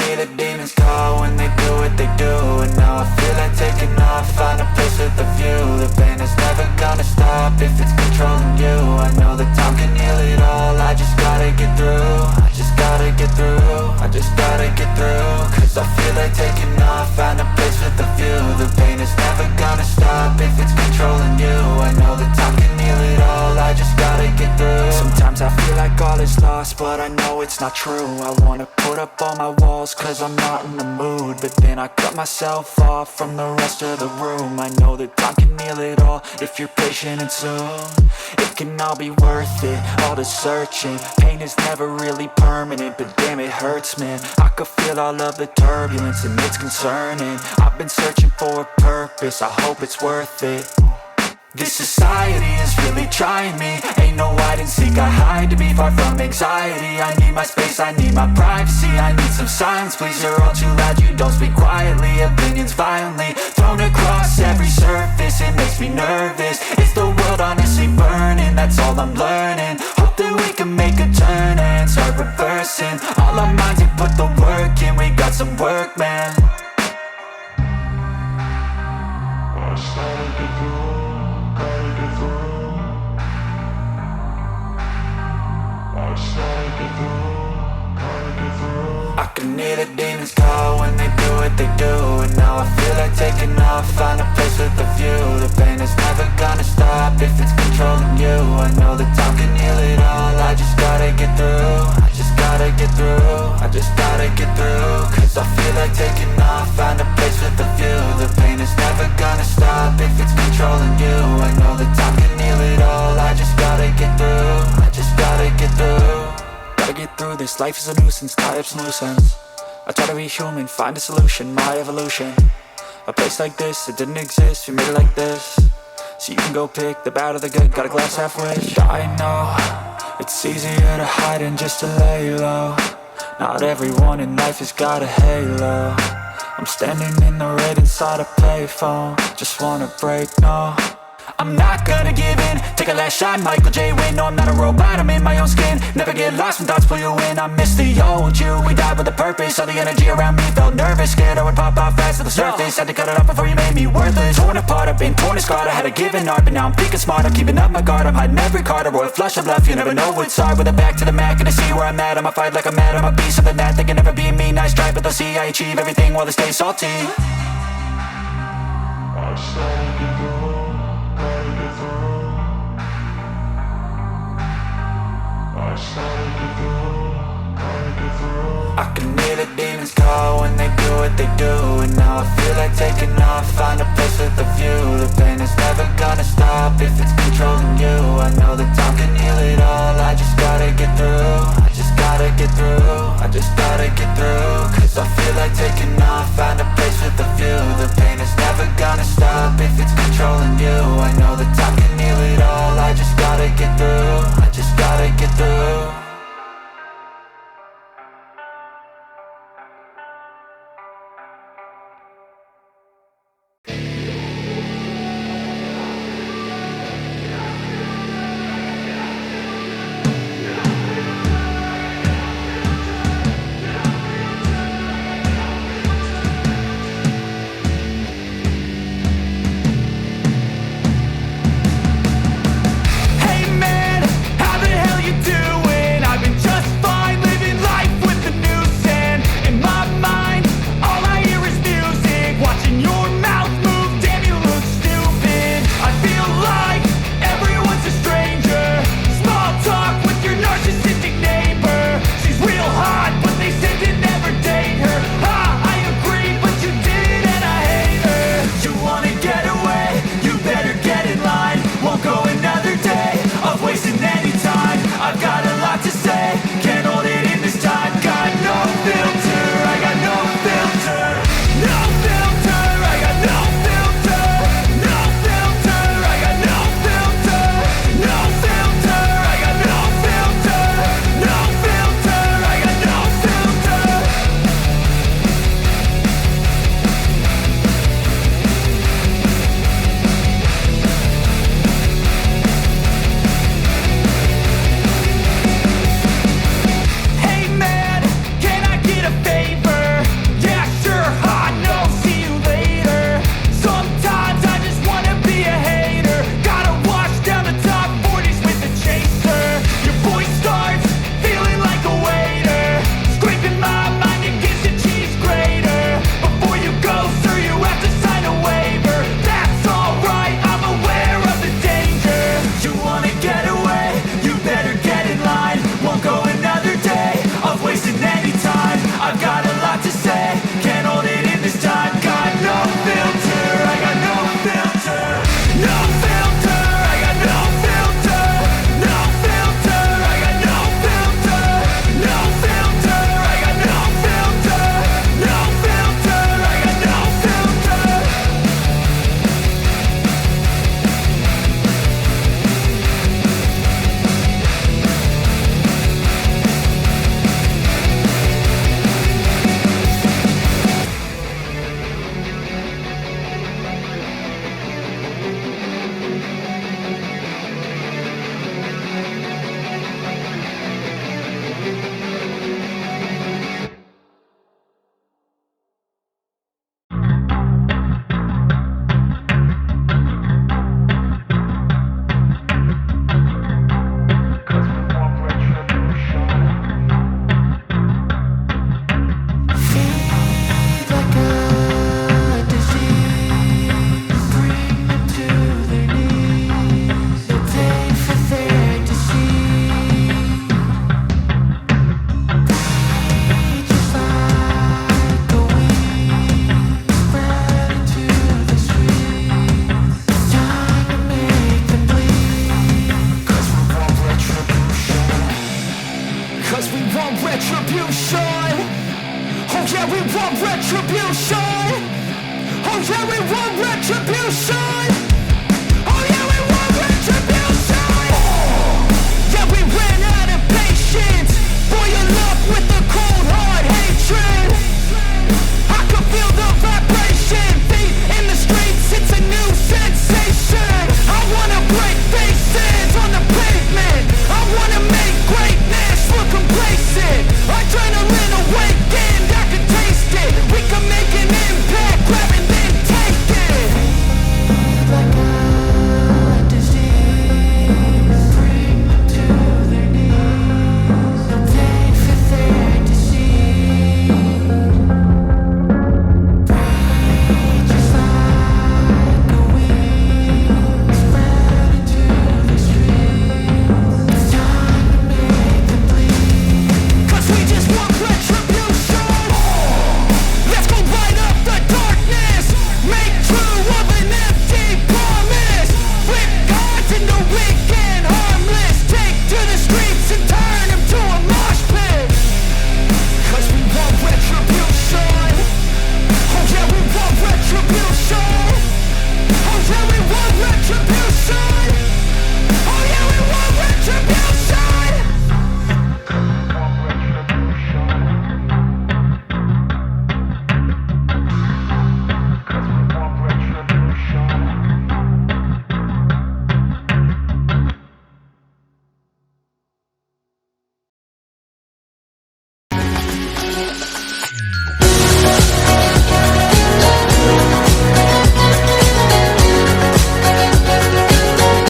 hear the demons call when they do what they do. And now I feel like taking off, find a place with a view. The pain is never gonna stop if it's controlling you. I know that time can heal it all, I just gotta get through. I just gotta get through, I just gotta get through. Cause I feel like taking off, find a place with a view. The pain is never gonna stop if it's controlling you. I know that time can heal it all, I just gotta get through. Sometimes I feel like all is lost, but I know it's not true. I wanna put up all my walls cause I'm not in the mood, but then I cut myself off from the rest of the room. I know that time can heal it all if you're patient and soon. It can all be worth it, all the searching. Pain is never really permanent, but damn it hurts, man. I could feel all of the turbulence and it's concerning. I've been searching for a purpose, I hope it's worth it. This society is really trying me. Ain't no hide and seek, I hide to be far from anxiety. I need my space, I need my privacy. I need some silence, please, you're all too loud. You don't speak quietly, opinions violently thrown across every surface. It makes me nervous, it's the world honestly burning. That's all I'm learning, hope that we can make a turn and start reversing. All our minds and put the work in, we got some work, man. I started to grow. I can hear the demons call when they do what they do. And now I feel like taking off, find a place with a view. The pain is never gonna stop if it's controlling you. I know that time can heal it all, I just gotta get through. I just gotta get through, I just gotta get through. Cause I feel like taking off, find a place with a view. The pain is never gonna stop if it's controlling you. I know that time can heal it all, I just gotta get through. I just gotta get through. Gotta get through this, life is a nuisance, tie up some loose ends. I try to be human, find a solution, my evolution. A place like this, it didn't exist, we made it like this. So you can go pick the bad or the good, got a glass halfway. I know, it's easier to hide than just to lay low. Not everyone in life has got a halo. I'm standing in the red inside a payphone, just wanna break, no. I'm not gonna give in, take a last shot, Michael J. Win. No, I'm not a robot, I'm in my own skin. Never get lost when thoughts pull you in. I miss the old you, we died with a purpose. All the energy around me felt nervous, scared I would pop off fast to the surface. Had to cut it off before you made me worthless. Torn apart, I've been torn and scarred. I had a given art, but now I'm thinking smart. I'm keeping up my guard, I'm hiding every card. A royal flush of love, you never know what's hard. With a back to the mat, gonna see where I'm at. I'ma fight like I'm mad, I'ma be something that they can never be me. Nice try, but they'll see I achieve everything while they stay salty. I started to grow. I can hear the demons call when they do what they do. And now I feel like taking off, find a place with a view. The pain is never gonna stop if it's controlling you. I know that time can heal it all, I just gotta get through. I just gotta get through, I just gotta get through. Cause I feel like taking off, find a place with a view. The pain is never gonna stop if it's controlling you. I know that time can heal it all, I just gotta get through. I just gotta get through. Favor we want retribution. Oh yeah, we want retribution.